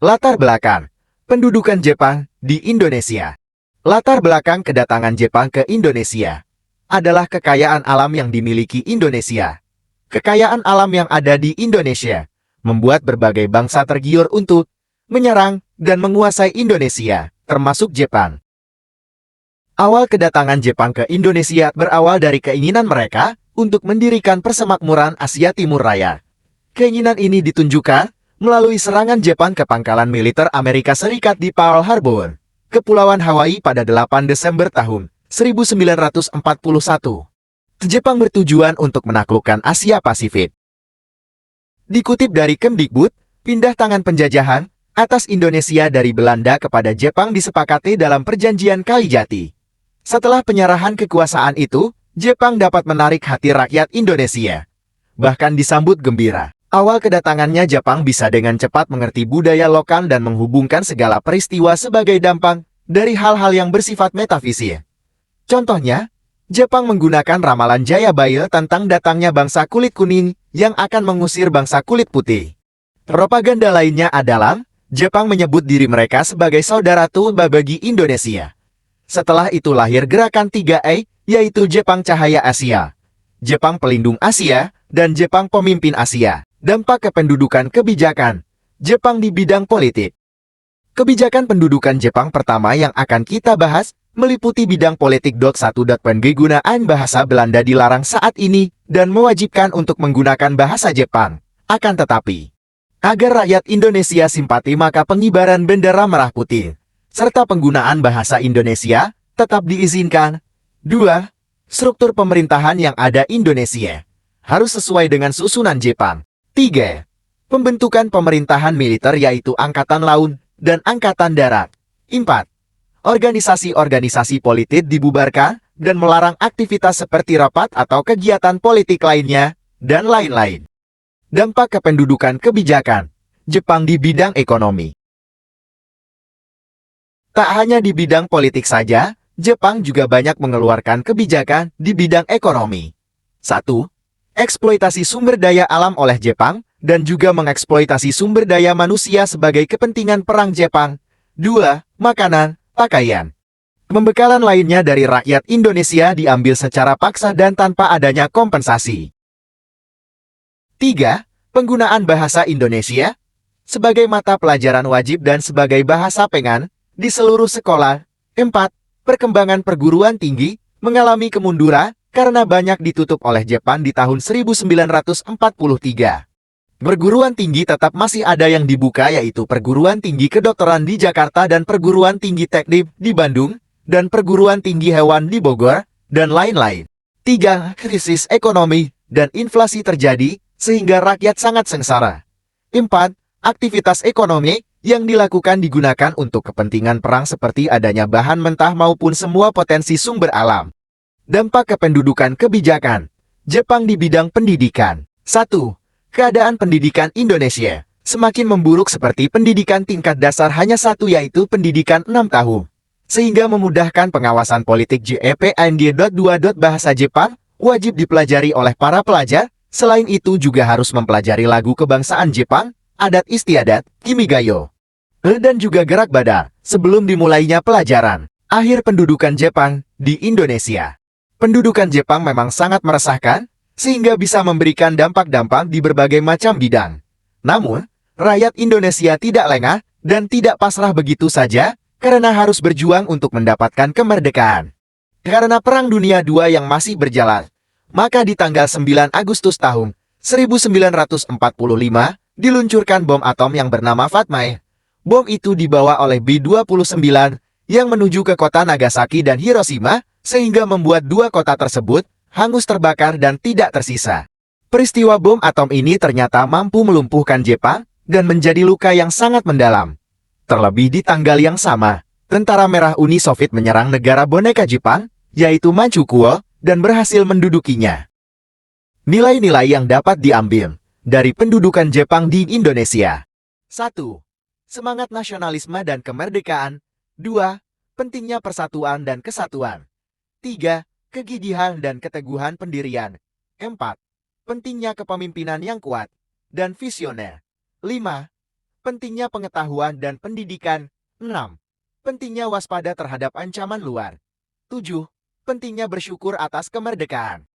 Latar belakang pendudukan Jepang di Indonesia. Latar belakang kedatangan Jepang ke Indonesia adalah kekayaan alam yang dimiliki Indonesia. Kekayaan alam yang ada di Indonesia membuat berbagai bangsa tergiur untuk menyerang dan menguasai Indonesia, termasuk Jepang. Awal kedatangan Jepang ke Indonesia berawal dari keinginan mereka untuk mendirikan persemakmuran Asia Timur Raya. Keinginan ini ditunjukkan melalui serangan Jepang ke pangkalan militer Amerika Serikat di Pearl Harbor, Kepulauan Hawaii pada 8 Desember tahun 1941. Jepang bertujuan untuk menaklukkan Asia Pasifik. Dikutip dari Kemdikbud, pindah tangan penjajahan atas Indonesia dari Belanda kepada Jepang disepakati dalam Perjanjian Kalijati. Setelah penyerahan kekuasaan itu, Jepang dapat menarik hati rakyat Indonesia. Bahkan disambut gembira. Awal kedatangannya Jepang bisa dengan cepat mengerti budaya lokal dan menghubungkan segala peristiwa sebagai dampak dari hal-hal yang bersifat metafisik. Contohnya, Jepang menggunakan ramalan Jayabaya tentang datangnya bangsa kulit kuning yang akan mengusir bangsa kulit putih. Propaganda lainnya adalah, Jepang menyebut diri mereka sebagai saudara tua bagi Indonesia. Setelah itu lahir gerakan 3E, yaitu Jepang Cahaya Asia, Jepang Pelindung Asia, dan Jepang Pemimpin Asia. Dampak kependudukan kebijakan Jepang di bidang politik. Kebijakan pendudukan Jepang pertama yang akan kita bahas meliputi bidang politik. 1. Penggunaan bahasa Belanda dilarang saat ini dan mewajibkan untuk menggunakan bahasa Jepang. Akan tetapi, agar rakyat Indonesia simpati maka pengibaran bendera merah putih serta penggunaan bahasa Indonesia tetap diizinkan. 2. Struktur pemerintahan yang ada Indonesia harus sesuai dengan susunan Jepang. 3. Pembentukan pemerintahan militer yaitu Angkatan Laut dan Angkatan Darat. 4. Organisasi-organisasi politik dibubarkan dan melarang aktivitas seperti rapat atau kegiatan politik lainnya, dan lain-lain. Dampak kependudukan kebijakan Jepang di bidang ekonomi. Tak hanya di bidang politik saja, Jepang juga banyak mengeluarkan kebijakan di bidang ekonomi. 1. Eksploitasi sumber daya alam oleh Jepang, dan juga mengeksploitasi sumber daya manusia sebagai kepentingan perang Jepang. 2. Makanan, pakaian. Pembekalan lainnya dari rakyat Indonesia diambil secara paksa dan tanpa adanya kompensasi. 3. Penggunaan bahasa Indonesia sebagai mata pelajaran wajib dan sebagai bahasa pengan di seluruh sekolah. 4. Perkembangan perguruan tinggi mengalami kemunduran karena banyak ditutup oleh Jepang di tahun 1943. Perguruan tinggi tetap masih ada yang dibuka yaitu Perguruan Tinggi Kedokteran di Jakarta dan Perguruan Tinggi Teknik di Bandung, dan Perguruan Tinggi Hewan di Bogor, dan lain-lain. 3. Krisis ekonomi dan inflasi terjadi sehingga rakyat sangat sengsara. 4. Aktivitas ekonomi yang dilakukan digunakan untuk kepentingan perang seperti adanya bahan mentah maupun semua potensi sumber alam. Dampak kependudukan kebijakan Jepang di bidang pendidikan. 1. Keadaan pendidikan Indonesia semakin memburuk seperti pendidikan tingkat dasar hanya satu yaitu pendidikan 6 tahun. Sehingga memudahkan pengawasan politik JEPND. 2. Bahasa Jepang wajib dipelajari oleh para pelajar. Selain itu juga harus mempelajari lagu kebangsaan Jepang, adat istiadat, kimigayo, dan juga gerak badan sebelum dimulainya pelajaran. Akhir pendudukan Jepang di Indonesia. Pendudukan Jepang memang sangat meresahkan, sehingga bisa memberikan dampak-dampak di berbagai macam bidang. Namun, rakyat Indonesia tidak lengah dan tidak pasrah begitu saja, karena harus berjuang untuk mendapatkan kemerdekaan. Karena Perang Dunia II yang masih berjalan, maka di tanggal 9 Agustus tahun 1945, diluncurkan bom atom yang bernama Fatmai. Bom itu dibawa oleh B-29 yang menuju ke kota Nagasaki dan Hiroshima, sehingga membuat dua kota tersebut hangus terbakar dan tidak tersisa. Peristiwa bom atom ini ternyata mampu melumpuhkan Jepang dan menjadi luka yang sangat mendalam. Terlebih di tanggal yang sama, Tentara Merah Uni Soviet menyerang negara boneka Jepang, yaitu Manchukuo, dan berhasil mendudukinya. Nilai-nilai yang dapat diambil dari pendudukan Jepang di Indonesia. 1. Semangat nasionalisme dan kemerdekaan. 2. Pentingnya persatuan dan kesatuan. 3. Kegigihan dan keteguhan pendirian. 4. Pentingnya kepemimpinan yang kuat dan visioner. 5. Pentingnya pengetahuan dan pendidikan. 6. Pentingnya waspada terhadap ancaman luar. 7. Pentingnya bersyukur atas kemerdekaan.